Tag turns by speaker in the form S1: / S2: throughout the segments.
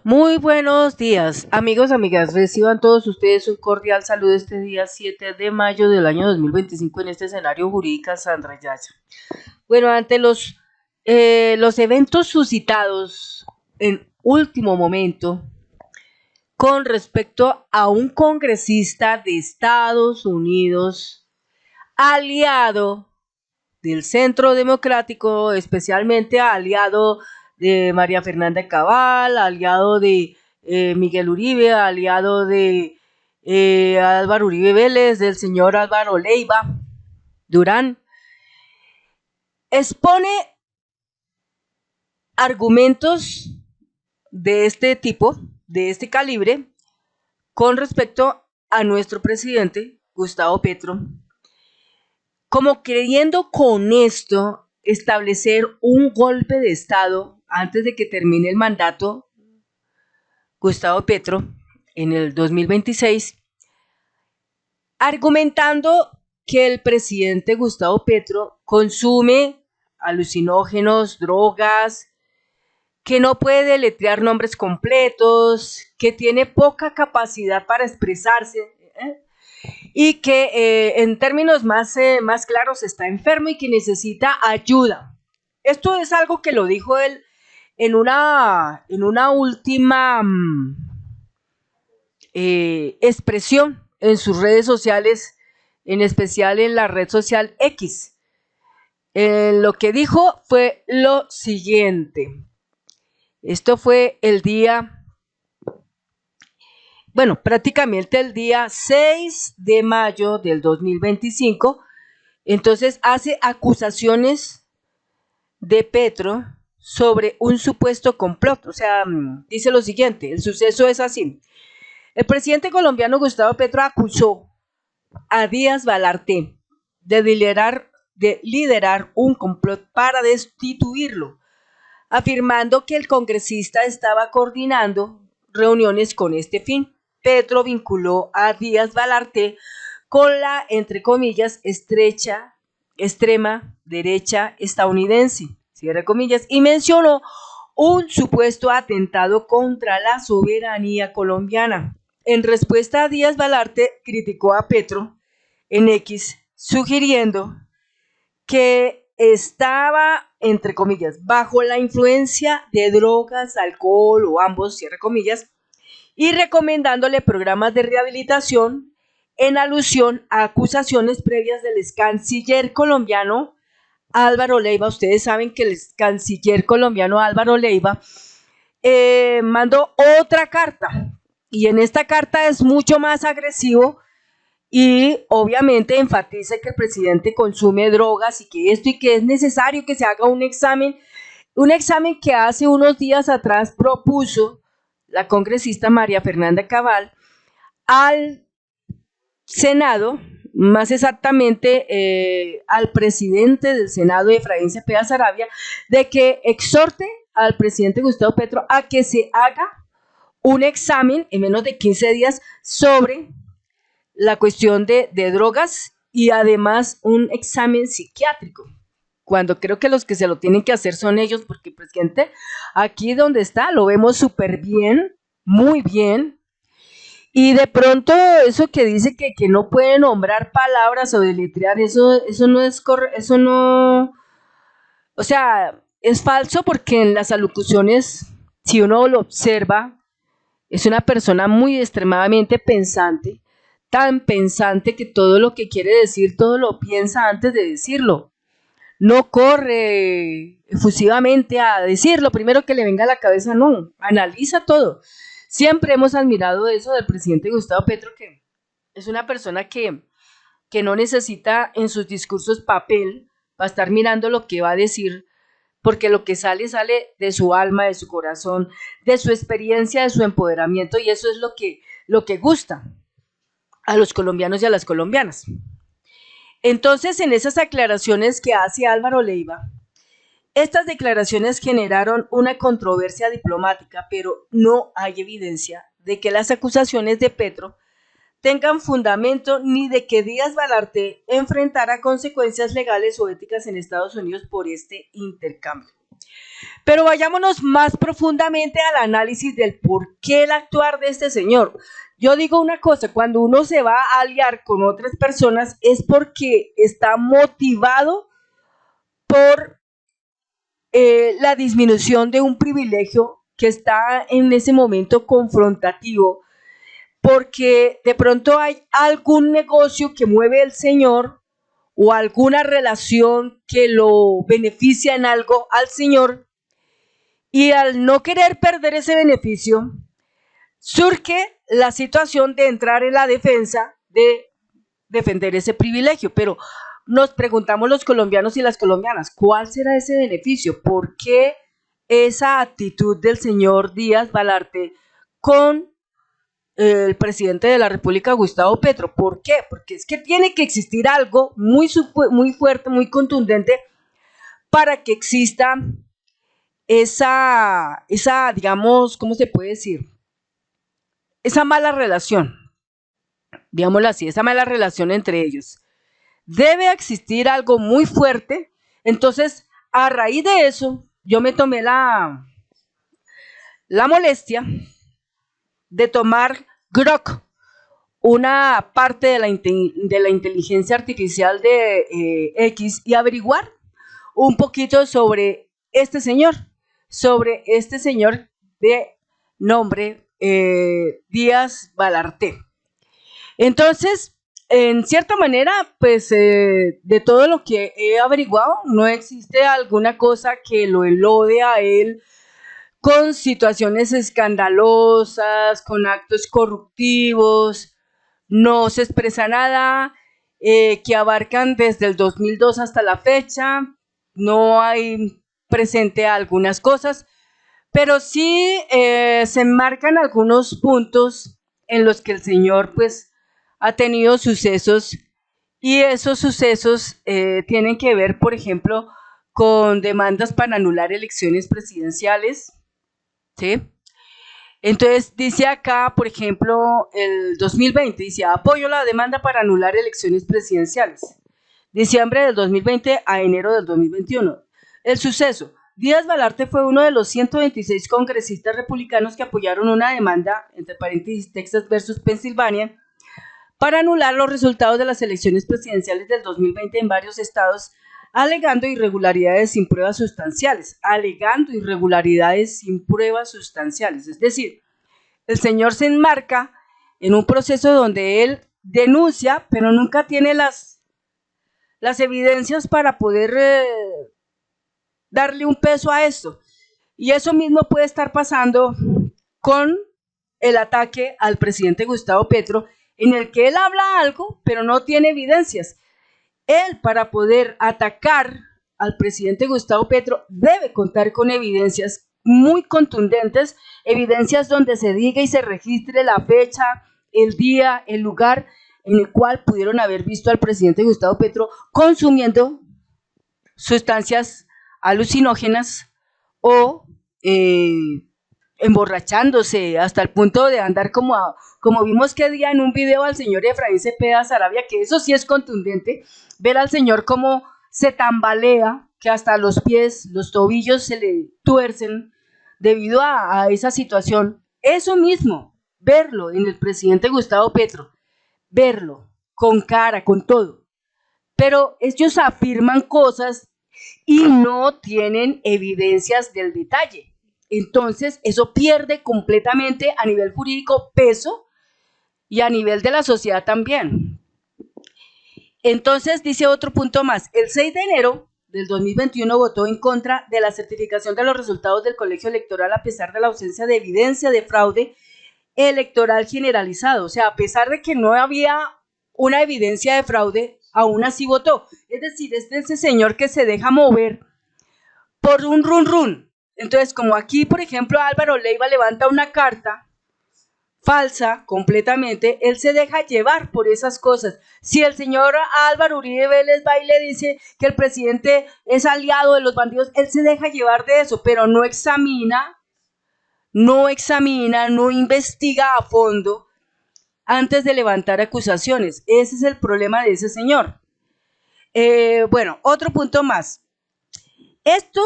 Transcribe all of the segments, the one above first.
S1: Muy buenos días, amigos, amigas. Reciban todos ustedes un cordial saludo este día 7 de mayo del año 2025 en este escenario jurídica Sandra Yaya. Bueno, ante los eventos suscitados en último momento con respecto a un congresista de Estados Unidos, aliado del Centro Democrático, especialmente aliado de María Fernanda Cabal, aliado de Miguel Uribe, aliado de Álvaro Uribe Vélez, del señor Álvaro Leiva Durán, expone argumentos de este tipo, de este calibre, con respecto a nuestro presidente, Gustavo Petro, como queriendo con esto establecer un golpe de Estado antes de que termine el mandato Gustavo Petro en el 2026, argumentando que el presidente Gustavo Petro consume alucinógenos, drogas, que no puede deletrear nombres completos, que tiene poca capacidad para expresarse, y que en términos más claros está enfermo y que necesita ayuda. Esto es algo que lo dijo él en una última expresión en sus redes sociales, en especial en la red social X. Lo que dijo fue lo siguiente. Esto fue prácticamente el día 6 de mayo del 2025. Entonces hace acusaciones de Petro sobre un supuesto complot. O sea, dice lo siguiente, el suceso es así. El presidente colombiano Gustavo Petro acusó a Díaz Balart de liderar un complot para destituirlo, afirmando que el congresista estaba coordinando reuniones con este fin. Petro vinculó a Díaz Balart con la, entre comillas, extrema derecha estadounidense, cierre comillas, y mencionó un supuesto atentado contra la soberanía colombiana. En respuesta, Díaz Balart criticó a Petro en X, sugiriendo que estaba, entre comillas, bajo la influencia de drogas, alcohol o ambos, cierre comillas, y recomendándole programas de rehabilitación en alusión a acusaciones previas del ex canciller colombiano Álvaro Leiva. Ustedes saben que el canciller colombiano Álvaro Leiva mandó otra carta, y en esta carta es mucho más agresivo y obviamente enfatiza que el presidente consume drogas y que es necesario que se haga un examen que hace unos días atrás propuso la congresista María Fernanda Cabal al Senado, más exactamente al presidente del Senado, Efraín Cepeda Sarabia, de que exhorte al presidente Gustavo Petro a que se haga un examen en menos de 15 días sobre la cuestión de drogas y además un examen psiquiátrico, cuando creo que los que se lo tienen que hacer son ellos, porque el presidente aquí donde está lo vemos súper bien, muy bien, y de pronto eso que dice que no puede nombrar palabras o deletrear, eso no es correcto, eso no, o sea, es falso, porque en las alocuciones, si uno lo observa, es una persona muy extremadamente pensante, tan pensante que todo lo que quiere decir, todo lo piensa antes de decirlo. No corre efusivamente a decir lo primero que le venga a la cabeza, no, analiza todo. Siempre hemos admirado eso del presidente Gustavo Petro, que es una persona que no necesita en sus discursos papel para estar mirando lo que va a decir, porque lo que sale de su alma, de su corazón, de su experiencia, de su empoderamiento, y eso es lo que gusta a los colombianos y a las colombianas. Entonces, en esas aclaraciones que hace Álvaro Leiva, estas declaraciones generaron una controversia diplomática, pero no hay evidencia de que las acusaciones de Petro tengan fundamento, ni de que Díaz Balart enfrentara consecuencias legales o éticas en Estados Unidos por este intercambio. Pero vayámonos más profundamente al análisis del por qué el actuar de este señor. Yo digo una cosa, cuando uno se va a aliar con otras personas es porque está motivado por la disminución de un privilegio que está en ese momento confrontativo, porque de pronto hay algún negocio que mueve el señor o alguna relación que lo beneficia en algo al señor, y al no querer perder ese beneficio, surge la situación de entrar en la defensa de defender ese privilegio. Pero nos preguntamos los colombianos y las colombianas, ¿cuál será ese beneficio? ¿Por qué esa actitud del señor Díaz Balarte con el presidente de la República, Gustavo Petro? ¿Por qué? Porque es que tiene que existir algo muy fuerte, muy contundente para que exista digamos, ¿cómo se puede decir? Esa mala relación, digámoslo así, esa mala relación entre ellos. Debe existir algo muy fuerte. Entonces, a raíz de eso, yo me tomé la molestia de tomar Grok, una parte de la inteligencia artificial de X, y averiguar un poquito sobre este señor de nombre Díaz Balarte. Entonces, en cierta manera, pues de todo lo que he averiguado, no existe alguna cosa que lo enlode a él con situaciones escandalosas, con actos corruptivos. No se expresa nada que abarcan desde el 2002 hasta la fecha. No hay presente algunas cosas, pero sí se enmarcan algunos puntos en los que el señor pues ha tenido sucesos, y esos sucesos tienen que ver, por ejemplo, con demandas para anular elecciones presidenciales, ¿sí? Entonces dice acá, por ejemplo, el 2020, dice: apoyo la demanda para anular elecciones presidenciales. Diciembre del 2020 a enero del 2021. El suceso: Díaz Balarte fue uno de los 126 congresistas republicanos que apoyaron una demanda, entre paréntesis, Texas versus Pensilvania, para anular los resultados de las elecciones presidenciales del 2020 en varios estados, alegando irregularidades sin pruebas sustanciales. Es decir, el señor se enmarca en un proceso donde él denuncia, pero nunca tiene las evidencias para poder darle un peso a esto. Y eso mismo puede estar pasando con el ataque al presidente Gustavo Petro, en el que él habla algo, pero no tiene evidencias. Él, para poder atacar al presidente Gustavo Petro, debe contar con evidencias muy contundentes, evidencias donde se diga y se registre la fecha, el día, el lugar en el cual pudieron haber visto al presidente Gustavo Petro consumiendo sustancias alucinógenas o emborrachándose hasta el punto de andar como vimos que día en un video al señor Efraín Cepeda Sarabia, que eso sí es contundente, ver al señor como se tambalea, que hasta los pies, los tobillos se le tuercen debido a esa situación. Eso mismo, verlo en el presidente Gustavo Petro, verlo con cara, con todo. Pero ellos afirman cosas y no tienen evidencias del detalle. Entonces, eso pierde completamente a nivel jurídico peso y a nivel de la sociedad también. Entonces, dice otro punto más: el 6 de enero del 2021 votó en contra de la certificación de los resultados del colegio electoral a pesar de la ausencia de evidencia de fraude electoral generalizado. O sea, a pesar de que no había una evidencia de fraude, aún así votó. Es decir, es de ese señor que se deja mover por un run. Entonces, como aquí, por ejemplo, Álvaro Leiva levanta una carta falsa completamente, él se deja llevar por esas cosas. Si el señor Álvaro Uribe Vélez va y le dice que el presidente es aliado de los bandidos, él se deja llevar de eso, pero no examina, no investiga a fondo antes de levantar acusaciones. Ese es el problema de ese señor. Bueno, otro punto más. Esto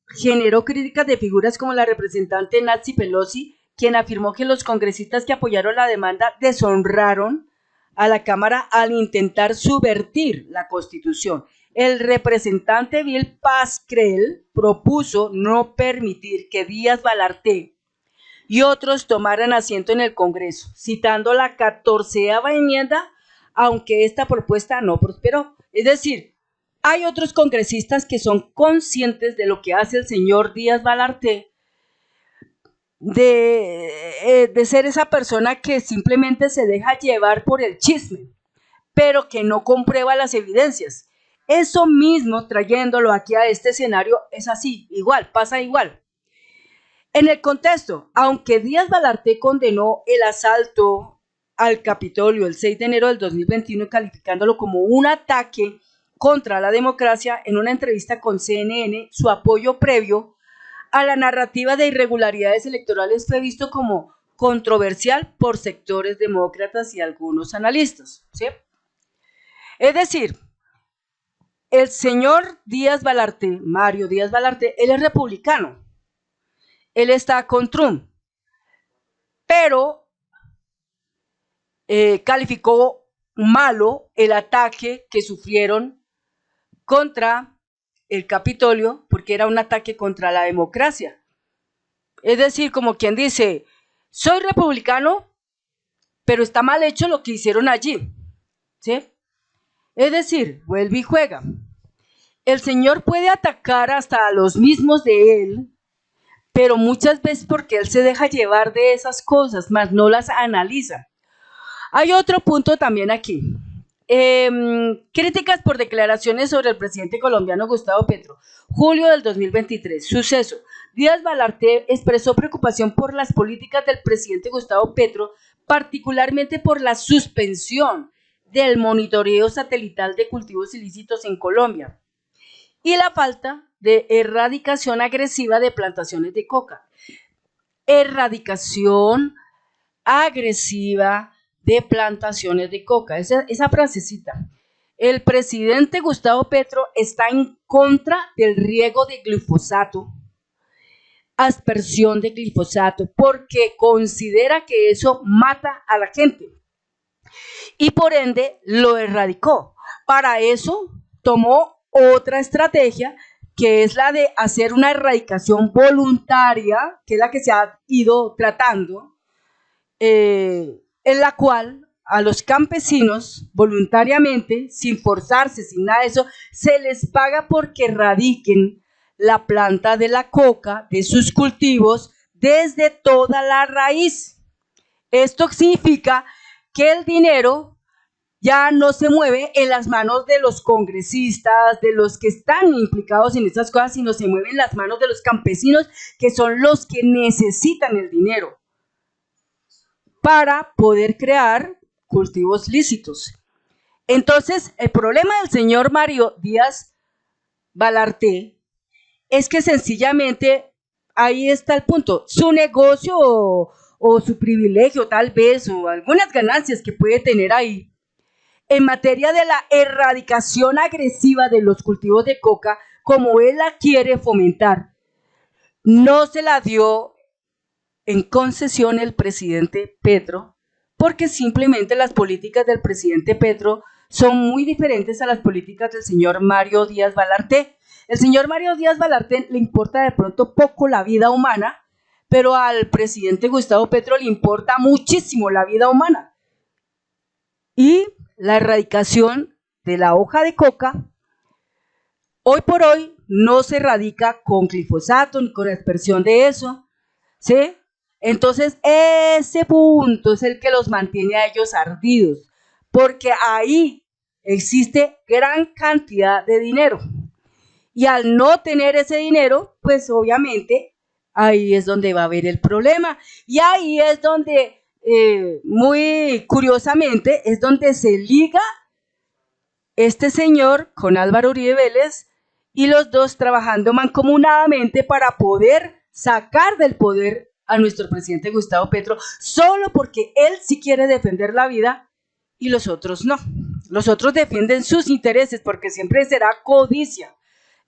S1: generó críticas de figuras como la representante Nancy Pelosi, quien afirmó que los congresistas que apoyaron la demanda deshonraron a la Cámara al intentar subvertir la Constitución. El representante Bill Pascrell propuso no permitir que Díaz Balart y otros tomaran asiento en el Congreso, citando la 14ª enmienda, aunque esta propuesta no prosperó. Es decir, hay otros congresistas que son conscientes de lo que hace el señor Díaz Balart, de ser esa persona que simplemente se deja llevar por el chisme, pero que no comprueba las evidencias. Eso mismo, trayéndolo aquí a este escenario, es así, igual, pasa igual. En el contexto, aunque Díaz Balart condenó el asalto al Capitolio el 6 de enero del 2021, calificándolo como un ataque contra la democracia, en una entrevista con CNN, su apoyo previo a la narrativa de irregularidades electorales fue visto como controversial por sectores demócratas y algunos analistas, ¿sí? Es decir, el señor Díaz Balart, Mario Díaz Balart, él es republicano, él está con Trump, pero calificó malo el ataque que sufrieron contra el Capitolio, porque era un ataque contra la democracia. Es decir, como quien dice, soy republicano, pero está mal hecho lo que hicieron allí, ¿sí? Es decir, vuelve y juega. El señor puede atacar hasta a los mismos de él, pero muchas veces porque él se deja llevar de esas cosas, más no las analiza. Hay otro punto también aquí. Críticas por declaraciones sobre el presidente colombiano Gustavo Petro. Julio del 2023. Suceso. Díaz Balart expresó preocupación por las políticas del presidente Gustavo Petro, particularmente por la suspensión del monitoreo satelital de cultivos ilícitos en Colombia y la falta de erradicación agresiva de plantaciones de coca. Erradicación agresiva de plantaciones de coca. Esa frasecita. El presidente Gustavo Petro está en contra del riego de glifosato, aspersión de glifosato, porque considera que eso mata a la gente y por ende lo erradicó. Para eso tomó otra estrategia, que es la de hacer una erradicación voluntaria, que es la que se ha ido tratando, en la cual a los campesinos voluntariamente, sin forzarse, sin nada de eso, se les paga porque erradiquen la planta de la coca de sus cultivos desde toda la raíz. Esto significa que el dinero ya no se mueve en las manos de los congresistas, de los que están implicados en estas cosas, sino se mueve en las manos de los campesinos, que son los que necesitan el dinero para poder crear cultivos lícitos. Entonces, el problema del señor Mario Díaz Balart es que sencillamente ahí está el punto. Su negocio o su privilegio tal vez, o algunas ganancias que puede tener ahí, en materia de la erradicación agresiva de los cultivos de coca, como él la quiere fomentar, no se la dio en concesión el presidente Petro, porque simplemente las políticas del presidente Petro son muy diferentes a las políticas del señor Mario Díaz Balart. El señor Mario Díaz Balart le importa de pronto poco la vida humana, pero al presidente Gustavo Petro le importa muchísimo la vida humana. Y la erradicación de la hoja de coca, hoy por hoy, no se erradica con glifosato ni con aspersión de eso, ¿sí? Entonces, ese punto es el que los mantiene a ellos ardidos, porque ahí existe gran cantidad de dinero. Y al no tener ese dinero, pues obviamente ahí es donde va a haber el problema. Y ahí es donde, muy curiosamente, es donde se liga este señor con Álvaro Uribe Vélez y los dos trabajando mancomunadamente para poder sacar del poder a nuestro presidente Gustavo Petro, solo porque él sí quiere defender la vida y los otros no. Los otros defienden sus intereses porque siempre será codicia.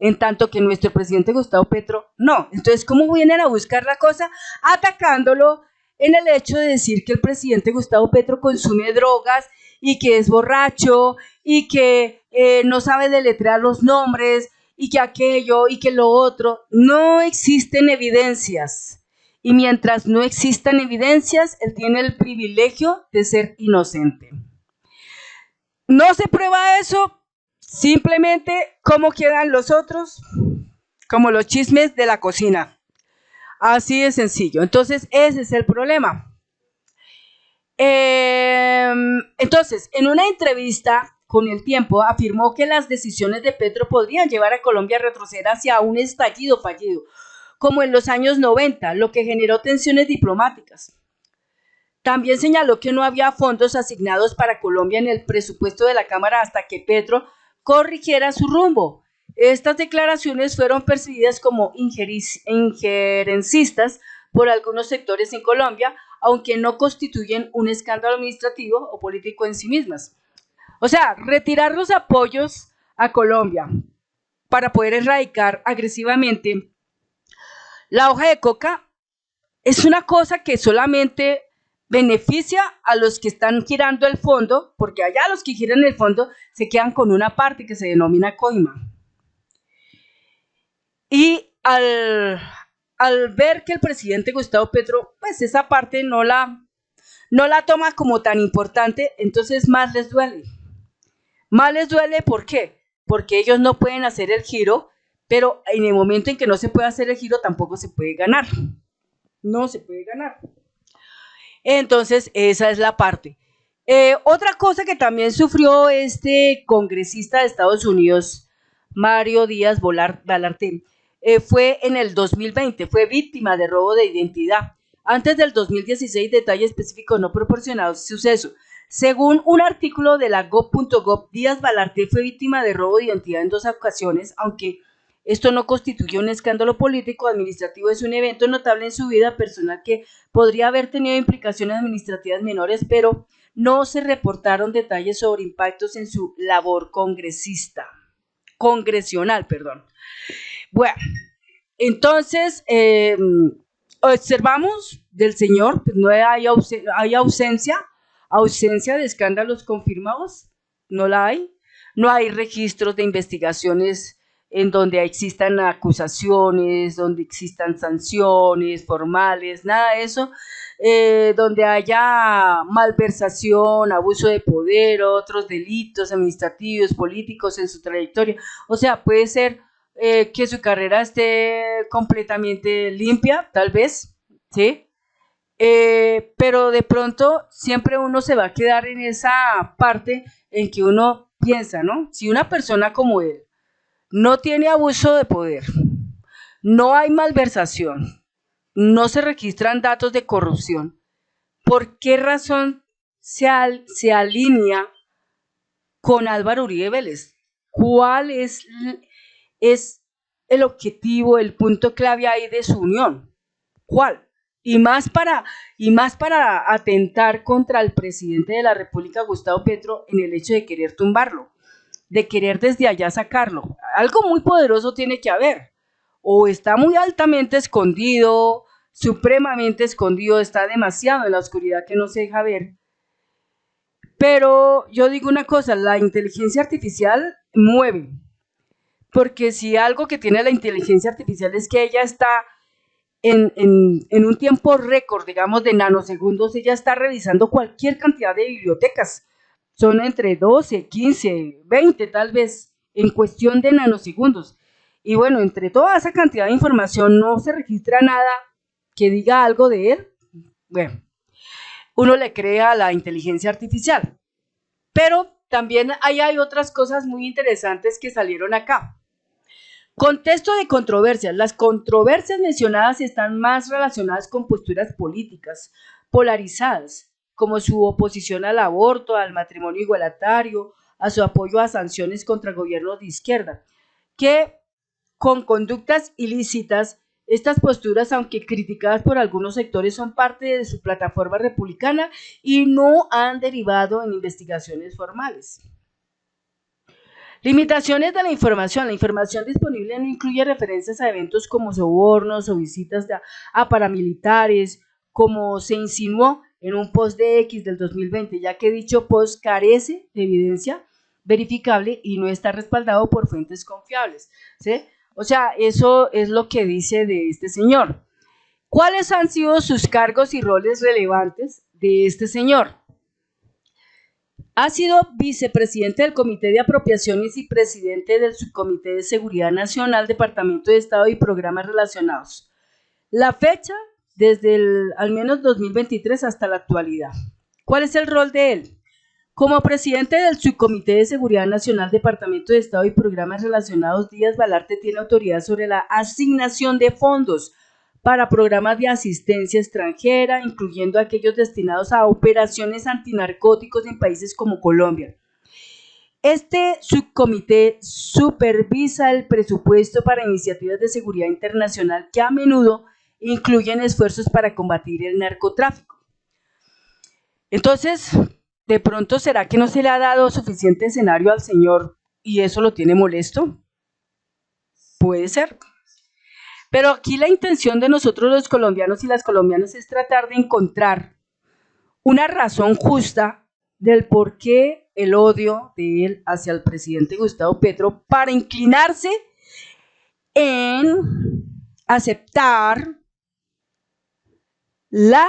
S1: en tanto que nuestro presidente Gustavo Petro no. Entonces, ¿cómo vienen a buscar la cosa? Atacándolo en el hecho de decir que el presidente Gustavo Petro consume drogas y que es borracho y que no sabe deletrear los nombres y que aquello y que lo otro. No existen evidencias. Y mientras no existan evidencias, él tiene el privilegio de ser inocente. No se prueba eso, simplemente cómo quedan los otros, como los chismes de la cocina. Así de sencillo. Entonces, ese es el problema. Entonces, en una entrevista con El Tiempo, afirmó que las decisiones de Petro podrían llevar a Colombia a retroceder hacia un estallido fallido, como en los años 90, lo que generó tensiones diplomáticas. También señaló que no había fondos asignados para Colombia en el presupuesto de la Cámara hasta que Petro corrigiera su rumbo. Estas declaraciones fueron percibidas como injerencistas por algunos sectores en Colombia, aunque no constituyen un escándalo administrativo o político en sí mismas. O sea, retirar los apoyos a Colombia para poder erradicar agresivamente la hoja de coca es una cosa que solamente beneficia a los que están girando el fondo, porque allá los que giran el fondo se quedan con una parte que se denomina coima. Y al ver que el presidente Gustavo Petro, pues esa parte no la toma como tan importante, entonces más les duele. Más les duele, ¿por qué? Porque ellos no pueden hacer el giro, pero en el momento en que no se puede hacer el giro tampoco se puede ganar. No se puede ganar. Entonces, esa es la parte. Otra cosa que también sufrió este congresista de Estados Unidos, Mario Díaz Balart, fue en el 2020, fue víctima de robo de identidad. Antes del 2016, detalles específicos no proporcionados suceso. Según un artículo de la gov.gov, Díaz Balart fue víctima de robo de identidad en 2 ocasiones, aunque esto no constituye un escándalo político o administrativo, es un evento notable en su vida personal que podría haber tenido implicaciones administrativas menores, pero no se reportaron detalles sobre impactos en su labor congresional. Bueno, entonces observamos del señor, pues no hay ausencia de escándalos confirmados, no la hay, no hay registros de investigaciones en donde existan acusaciones, donde existan sanciones formales, nada de eso, donde haya malversación, abuso de poder, otros delitos administrativos, políticos en su trayectoria. O sea, puede ser que su carrera esté completamente limpia, tal vez, ¿sí? Pero de pronto siempre uno se va a quedar en esa parte en que uno piensa, ¿no? Si una persona como él no tiene abuso de poder, no hay malversación, no se registran datos de corrupción, ¿por qué razón se alinea con Álvaro Uribe Vélez? ¿Cuál es el objetivo, el punto clave ahí de su unión? ¿Cuál? Y más para atentar contra el presidente de la República, Gustavo Petro, en el hecho de querer tumbarlo, de querer desde allá sacarlo. Algo muy poderoso tiene que haber. O está muy altamente escondido, supremamente escondido, está demasiado en la oscuridad que no se deja ver. Pero yo digo una cosa, la inteligencia artificial mueve. Porque si algo que tiene la inteligencia artificial es que ella está en un tiempo récord, digamos de nanosegundos, ella está revisando cualquier cantidad de bibliotecas. Son entre 12, 15, 20 tal vez, en cuestión de nanosegundos. Y bueno, entre toda esa cantidad de información no se registra nada que diga algo de él. Bueno, uno le cree a la inteligencia artificial. Pero también hay otras cosas muy interesantes que salieron acá. Contexto de controversias. Las controversias mencionadas están más relacionadas con posturas políticas polarizadas, como su oposición al aborto, al matrimonio igualitario, a su apoyo a sanciones contra gobiernos de izquierda, que con conductas ilícitas, estas posturas, aunque criticadas por algunos sectores, son parte de su plataforma republicana y no han derivado en investigaciones formales. Limitaciones de la información. La información disponible no incluye referencias a eventos como sobornos o visitas a paramilitares, como se insinuó en un post de X del 2020, ya que dicho post carece de evidencia verificable y no está respaldado por fuentes confiables, ¿sí? O sea, eso es lo que dice de este señor. ¿Cuáles han sido sus cargos y roles relevantes de este señor? Ha sido vicepresidente del Comité de Apropiaciones y presidente del Subcomité de Seguridad Nacional, Departamento de Estado y Programas Relacionados. La fecha, desde al menos 2023 hasta la actualidad. ¿Cuál es el rol de él? Como presidente del Subcomité de Seguridad Nacional, Departamento de Estado y Programas Relacionados, Díaz Balarte tiene autoridad sobre la asignación de fondos para programas de asistencia extranjera, incluyendo aquellos destinados a operaciones antinarcóticos en países como Colombia. Este subcomité supervisa el presupuesto para iniciativas de seguridad internacional que a menudo incluyen esfuerzos para combatir el narcotráfico. Entonces, de pronto, ¿será que no se le ha dado suficiente escenario al señor y eso lo tiene molesto? Puede ser. Pero aquí la intención de nosotros los colombianos y las colombianas es tratar de encontrar una razón justa del por qué el odio de él hacia el presidente Gustavo Petro para inclinarse en aceptar la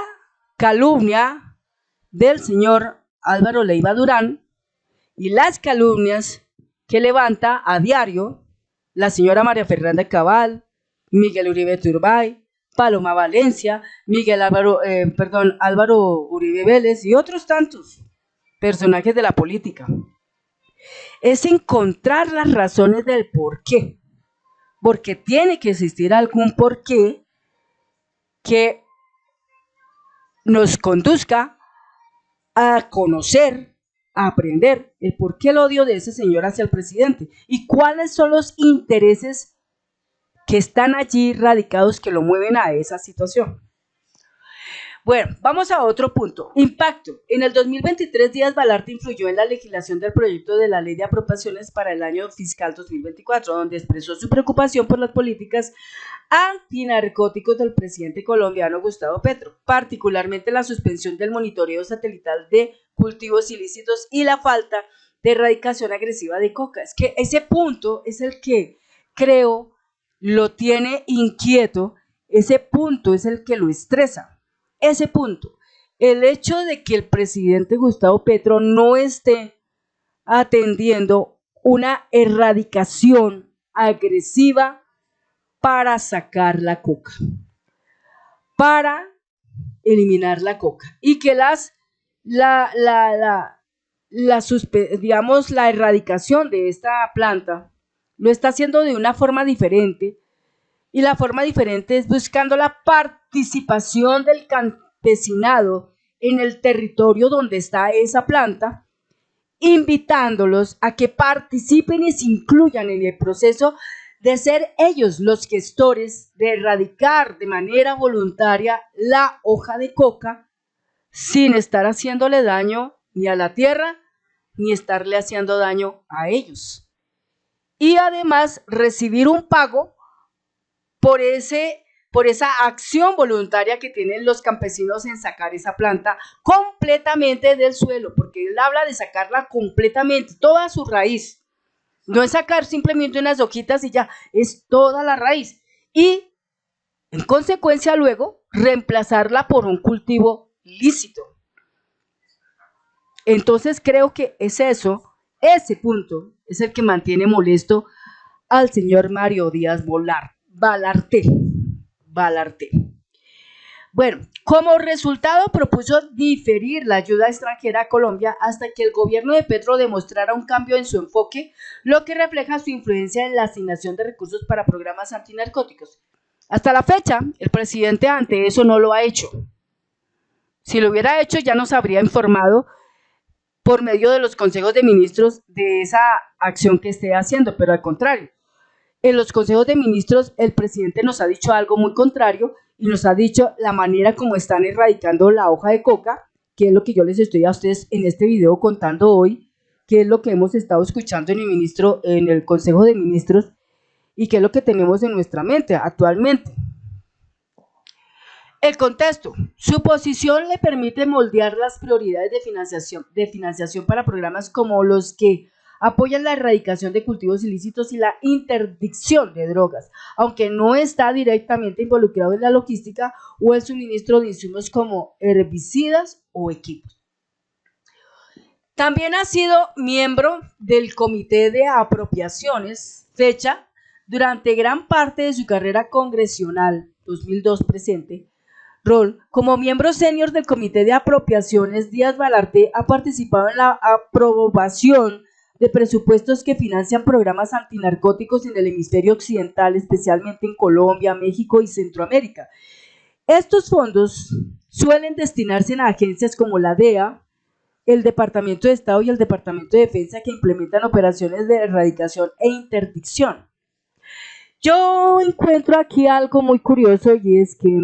S1: calumnia del señor Álvaro Leiva Durán y las calumnias que levanta a diario la señora María Fernanda Cabal, Miguel Uribe Turbay, Paloma Valencia, Álvaro Uribe Vélez y otros tantos personajes de la política. Es encontrar las razones del por qué, porque tiene que existir algún por qué que nos conduzca a conocer, a aprender el por qué el odio de ese señor hacia el presidente y cuáles son los intereses que están allí radicados que lo mueven a esa situación. Bueno, vamos a otro punto. Impacto. En el 2023, Díaz Balarte influyó en la legislación del proyecto de la Ley de Apropiaciones para el año fiscal 2024, donde expresó su preocupación por las políticas antinarcóticos del presidente colombiano Gustavo Petro, particularmente la suspensión del monitoreo satelital de cultivos ilícitos y la falta de erradicación agresiva de coca. Es que ese punto es el que creo lo tiene inquieto, ese punto es el que lo estresa, ese punto, el hecho de que el presidente Gustavo Petro no esté atendiendo una erradicación agresiva para sacar la coca, para eliminar la coca, y que la erradicación de esta planta lo está haciendo de una forma diferente, y la forma diferente es buscando la participación del campesinado en el territorio donde está esa planta, invitándolos a que participen y se incluyan en el proceso de ser ellos los gestores de erradicar de manera voluntaria la hoja de coca sin estar haciéndole daño ni a la tierra ni estarle haciendo daño a ellos. Y además recibir un pago por esa acción voluntaria que tienen los campesinos en sacar esa planta completamente del suelo, porque él habla de sacarla completamente, toda su raíz. No es sacar simplemente unas hojitas y ya, es toda la raíz. Y en consecuencia luego reemplazarla por un cultivo lícito. Entonces creo que es eso, ese punto es el que mantiene molesto al señor Mario Díaz Balarte. Bueno, como resultado propuso diferir la ayuda extranjera a Colombia hasta que el gobierno de Petro demostrara un cambio en su enfoque, lo que refleja su influencia en la asignación de recursos para programas antinarcóticos. Hasta la fecha, el presidente ante eso no lo ha hecho. Si lo hubiera hecho, ya nos habría informado por medio de los consejos de ministros de esa acción que esté haciendo, pero al contrario, en los consejos de ministros el presidente nos ha dicho algo muy contrario y nos ha dicho la manera como están erradicando la hoja de coca, que es lo que yo les estoy a ustedes en este video contando hoy, qué es lo que hemos estado escuchando en el Consejo de Ministros y qué es lo que tenemos en nuestra mente actualmente. El contexto. Su posición le permite moldear las prioridades de financiación para programas como los que apoyan la erradicación de cultivos ilícitos y la interdicción de drogas, aunque no está directamente involucrado en la logística o el suministro de insumos como herbicidas o equipos. También ha sido miembro del Comité de Apropiaciones, fecha durante gran parte de su carrera congresional, 2002 presente, rol como miembro senior del Comité de Apropiaciones. Díaz-Balart ha participado en la aprobación de presupuestos que financian programas antinarcóticos en el hemisferio occidental, especialmente en Colombia, México y Centroamérica. Estos fondos suelen destinarse a agencias como la DEA, el Departamento de Estado y el Departamento de Defensa, que implementan operaciones de erradicación e interdicción. Yo encuentro aquí algo muy curioso, y es que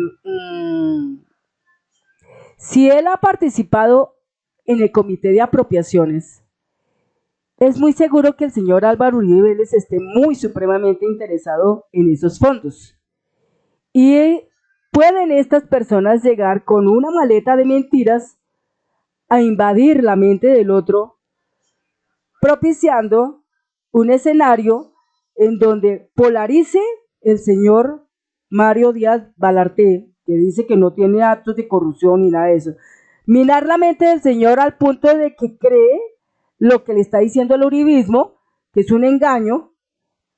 S1: si él ha participado en el Comité de Apropiaciones, es muy seguro que el señor Álvaro Uribe Vélez esté muy supremamente interesado en esos fondos. Y pueden estas personas llegar con una maleta de mentiras a invadir la mente del otro, propiciando un escenario en donde polarice el señor Mario Díaz-Balart, que dice que no tiene actos de corrupción ni nada de eso. Minar la mente del señor al punto de que cree lo que le está diciendo el uribismo, que es un engaño,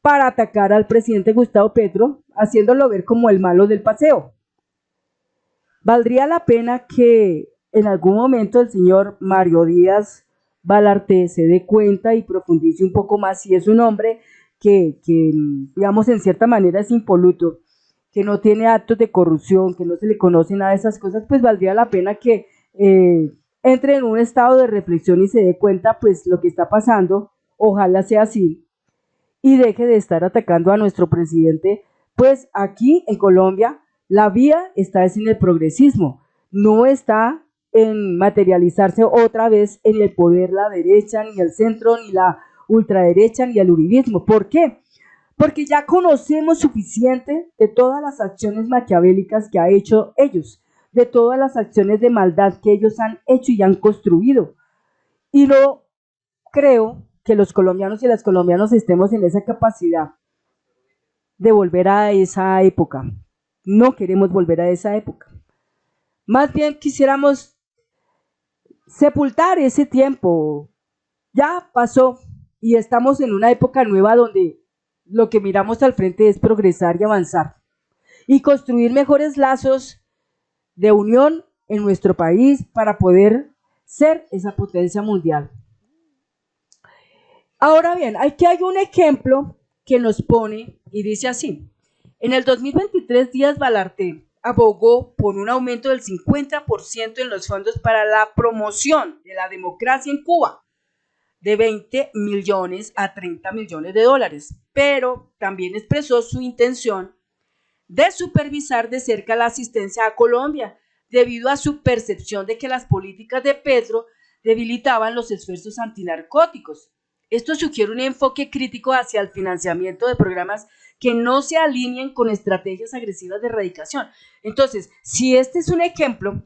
S1: para atacar al presidente Gustavo Petro, haciéndolo ver como el malo del paseo. Valdría la pena que en algún momento el señor Mario Díaz-Balart se dé cuenta y profundice un poco más si es un hombre que, digamos, en cierta manera es impoluto, que no tiene actos de corrupción, que no se le conoce nada de esas cosas. Pues valdría la pena que entre en un estado de reflexión y se dé cuenta pues lo que está pasando. Ojalá sea así y deje de estar atacando a nuestro presidente. Pues aquí en Colombia la vía está en el progresismo, no está en materializarse otra vez en el poder la derecha, ni el centro, ni la ultraderecha, ni el uribismo. ¿Por qué? Porque ya conocemos suficiente de todas las acciones maquiavélicas que han hecho ellos, de todas las acciones de maldad que ellos han hecho y han construido. Y no creo que los colombianos y las colombianas estemos en esa capacidad de volver a esa época. No queremos volver a esa época. Más bien quisiéramos sepultar ese tiempo. Ya pasó y estamos en una época nueva donde lo que miramos al frente es progresar y avanzar y construir mejores lazos de unión en nuestro país para poder ser esa potencia mundial. Ahora bien, aquí hay un ejemplo que nos pone y dice así: en el 2023 Díaz-Balart abogó por un aumento del 50% en los fondos para la promoción de la democracia en Cuba, de 20 millones a 30 millones de dólares, pero también expresó su intención de supervisar de cerca la asistencia a Colombia, debido a su percepción de que las políticas de Petro debilitaban los esfuerzos antinarcóticos. Esto sugiere un enfoque crítico hacia el financiamiento de programas que no se alineen con estrategias agresivas de erradicación. Entonces, si este es un ejemplo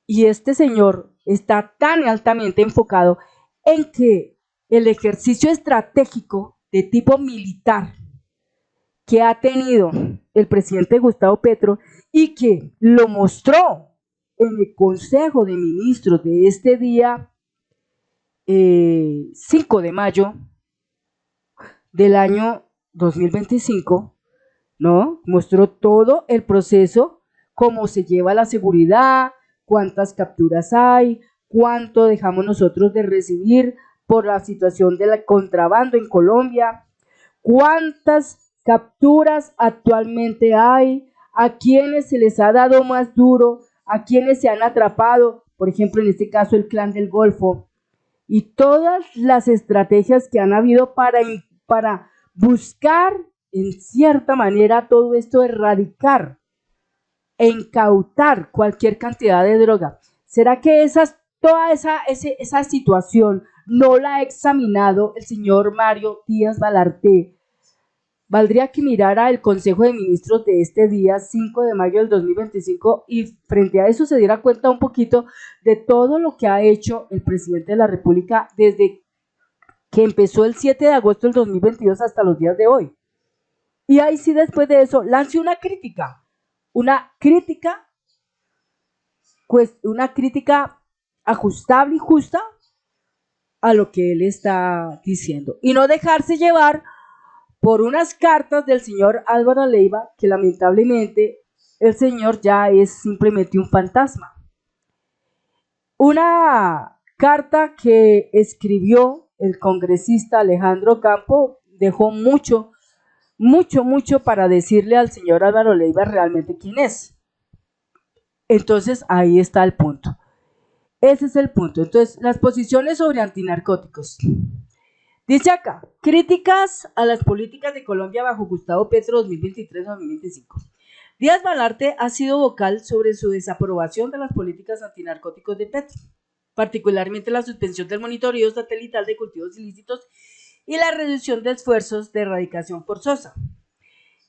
S1: y este señor está tan altamente enfocado en que el ejercicio estratégico de tipo militar que ha tenido el presidente Gustavo Petro y que lo mostró en el Consejo de Ministros de este día 5 de mayo del año 2025, ¿no? Mostró todo el proceso, cómo se lleva la seguridad, cuántas capturas hay, cuánto dejamos nosotros de recibir por la situación del contrabando en Colombia, cuántas capturas actualmente hay, a quienes se les ha dado más duro, a quienes se han atrapado, por ejemplo, en este caso el Clan del Golfo, y todas las estrategias que han habido para buscar, en cierta manera, todo esto, erradicar e incautar cualquier cantidad de droga. ¿Será que toda esa situación no la ha examinado el señor Mario Díaz Balart. Valdría que mirara el Consejo de Ministros de este día 5 de mayo del 2025 y frente a eso se diera cuenta un poquito de todo lo que ha hecho el presidente de la República desde que empezó el 7 de agosto del 2022 hasta los días de hoy. Y ahí sí, después de eso, lance una crítica ajustable y justa a lo que él está diciendo. Y no dejarse llevar por unas cartas del señor Álvaro Leiva, que lamentablemente el señor ya es simplemente un fantasma. Una carta que escribió el congresista Alejandro Campo dejó mucho para decirle al señor Álvaro Leiva realmente quién es. Entonces ahí está el punto. Ese es el punto. Entonces, las posiciones sobre antinarcóticos. Dice acá, críticas a las políticas de Colombia bajo Gustavo Petro 2023-2025. Díaz Balart ha sido vocal sobre su desaprobación de las políticas antinarcóticos de Petro, particularmente la suspensión del monitoreo satelital de cultivos ilícitos y la reducción de esfuerzos de erradicación forzosa.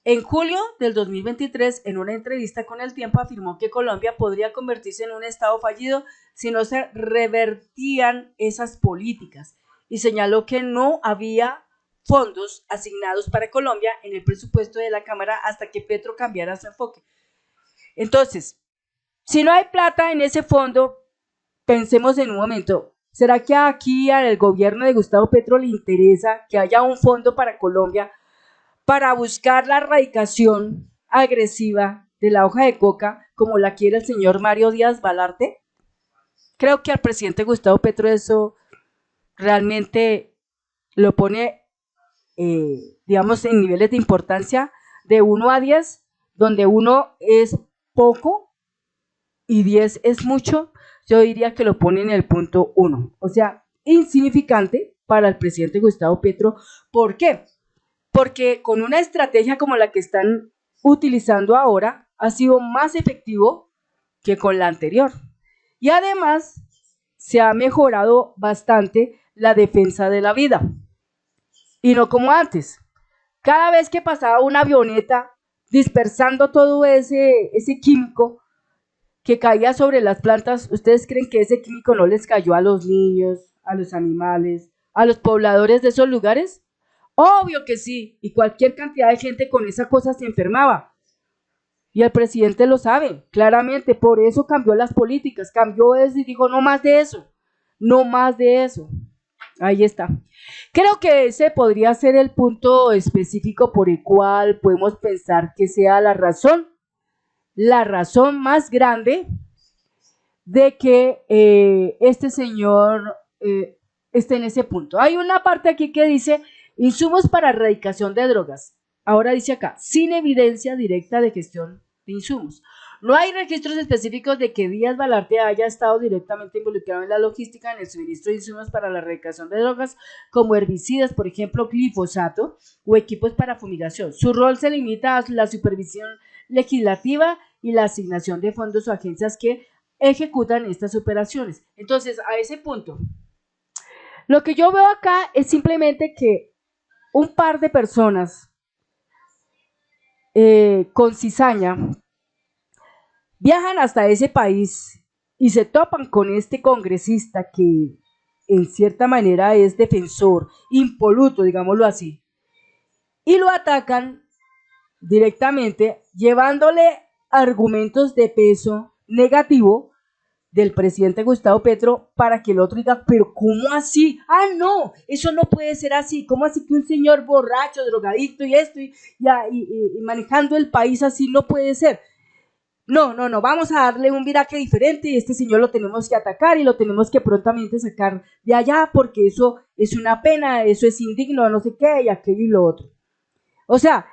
S1: En julio del 2023, en una entrevista con El Tiempo, afirmó que Colombia podría convertirse en un estado fallido si no se revertían esas políticas y señaló que no había fondos asignados para Colombia en el presupuesto de la Cámara hasta que Petro cambiara su enfoque. Entonces, si no hay plata en ese fondo, pensemos en un momento, ¿será que aquí al gobierno de Gustavo Petro le interesa que haya un fondo para Colombia para buscar la erradicación agresiva de la hoja de coca como la quiere el señor Mario Díaz Balart? Creo que al presidente Gustavo Petro eso realmente lo pone, digamos, en niveles de importancia de 1 a 10, donde 1 es poco y 10 es mucho. Yo diría que lo pone en el punto 1, o sea, insignificante para el presidente Gustavo Petro. ¿Por qué? Porque con una estrategia como la que están utilizando ahora, ha sido más efectivo que con la anterior. Y además, se ha mejorado bastante la defensa de la vida. Y no como antes. Cada vez que pasaba una avioneta dispersando todo ese químico que caía sobre las plantas, ¿ustedes creen que ese químico no les cayó a los niños, a los animales, a los pobladores de esos lugares? Obvio que sí, y cualquier cantidad de gente con esa cosa se enfermaba. Y el presidente lo sabe, claramente, por eso cambió las políticas, cambió eso y dijo, no más de eso, no más de eso. Ahí está. Creo que ese podría ser el punto específico por el cual podemos pensar que sea la razón más grande de que este señor esté en ese punto. Hay una parte aquí que dice insumos para erradicación de drogas. Ahora dice acá, sin evidencia directa de gestión de insumos. No hay registros específicos de que Díaz Balart haya estado directamente involucrado en la logística en el suministro de insumos para la erradicación de drogas como herbicidas, por ejemplo, glifosato o equipos para fumigación. Su rol se limita a la supervisión legislativa y la asignación de fondos o agencias que ejecutan estas operaciones. Entonces, a ese punto, lo que yo veo acá es simplemente que un par de personas con cizaña viajan hasta ese país y se topan con este congresista que en cierta manera es defensor, impoluto, digámoslo así, y lo atacan directamente llevándole argumentos de peso negativo del presidente Gustavo Petro para que el otro diga, pero ¿cómo así? Ah, no, eso no puede ser así. ¿Cómo así que un señor borracho, drogadicto y esto y manejando el país así no puede ser? No, vamos a darle un viraje diferente y este señor lo tenemos que atacar y lo tenemos que prontamente sacar de allá porque eso es una pena, eso es indigno, no sé qué y aquello y lo otro. O sea,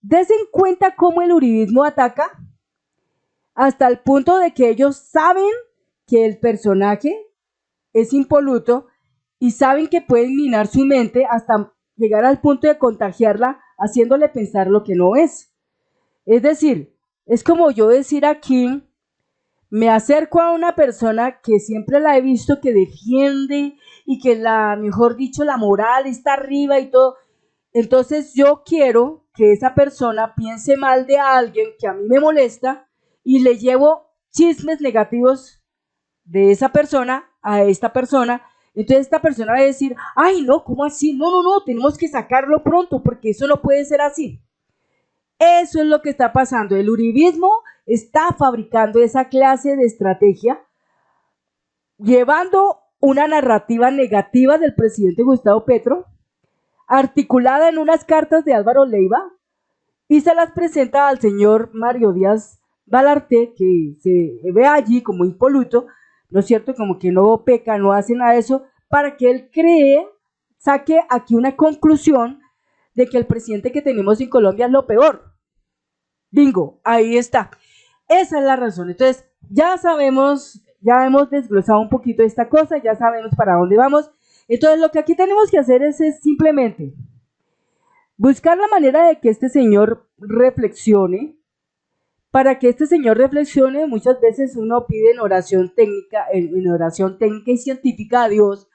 S1: dense en cuenta cómo el uribismo ataca hasta el punto de que ellos saben que el personaje es impoluto y saben que pueden minar su mente hasta llegar al punto de contagiarla haciéndole pensar lo que no es. Es decir, es como yo decir aquí, me acerco a una persona que siempre la he visto que defiende y que mejor dicho, la moral está arriba y todo. Entonces yo quiero que esa persona piense mal de alguien que a mí me molesta y le llevo chismes negativos de esa persona a esta persona. Entonces esta persona va a decir, ay no, ¿cómo así? No, tenemos que sacarlo pronto porque eso no puede ser así. Eso es lo que está pasando. El uribismo está fabricando esa clase de estrategia, llevando una narrativa negativa del presidente Gustavo Petro, articulada en unas cartas de Álvaro Leiva, y se las presenta al señor Mario Díaz Balarte, que se ve allí como impoluto, ¿no es cierto? Como que no peca, no hace nada de eso, para que él saque aquí una conclusión de que el presidente que tenemos en Colombia es lo peor. Bingo, ahí está. Esa es la razón. Entonces, ya sabemos, ya hemos desglosado un poquito esta cosa, ya sabemos para dónde vamos. Entonces, lo que aquí tenemos que hacer es simplemente buscar la manera de que este señor reflexione. Para que este señor reflexione, muchas veces uno pide en oración técnica y científica a Dios,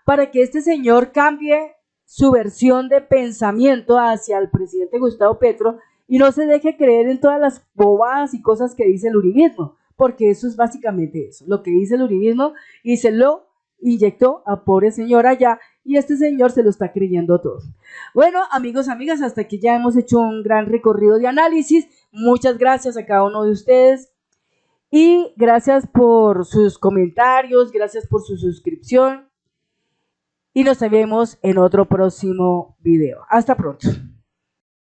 S1: para que este señor cambie su versión de pensamiento hacia el presidente Gustavo Petro y no se deje creer en todas las bobadas y cosas que dice el uribismo, porque eso es básicamente eso, lo que dice el uribismo, y se lo inyectó a pobre señor allá, y este señor se lo está creyendo todo. Bueno, amigos, amigas, hasta aquí ya hemos hecho un gran recorrido de análisis. Muchas gracias a cada uno de ustedes y gracias por sus comentarios, gracias por su suscripción y nos vemos en otro próximo video. Hasta pronto.